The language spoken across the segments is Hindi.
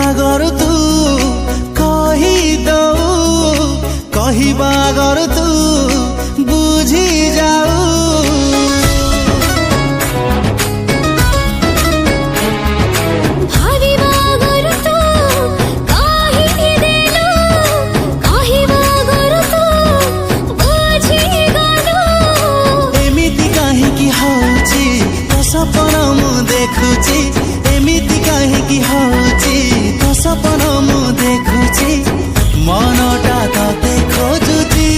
आगर तू कहबा आगर तू बुझी जाऊ सपन मु देखुची एमिति काहेकि होची तो सपन मु देखुची मनटा तते खोजुची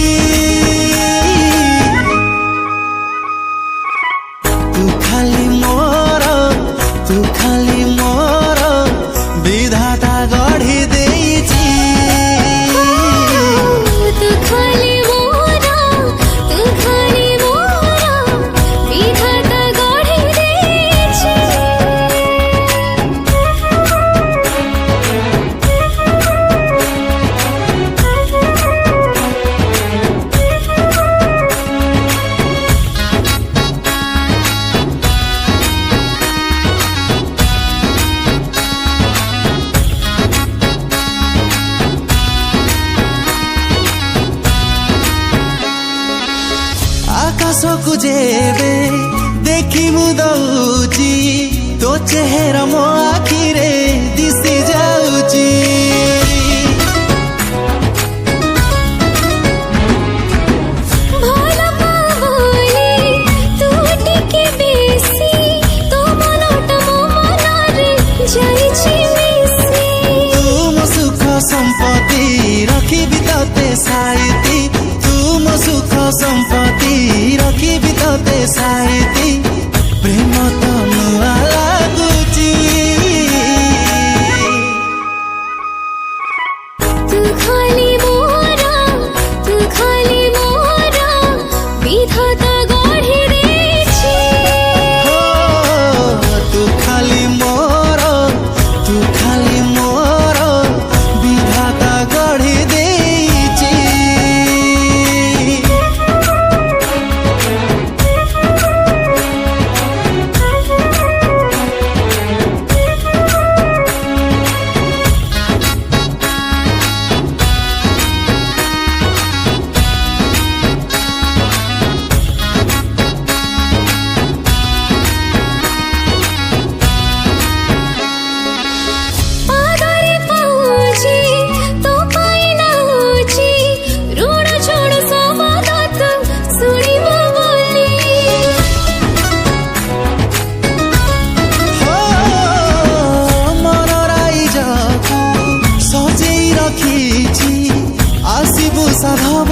तू खाली मोर विधाता गढ़ी देइची आकाशको जेबे देखि मुदौची तो चेहरा मो आखिरे दिसी जाउची संपत्ति रखी बिताते साइती तुम सुख संपत्ति रखी बिताते साइती प्रेम तो नुआ लागुची तू खाली मोरा विधाता गढ़ी देइछि हो तू खाली मोर विधाता गढ़ी देइछि आसिबु साधव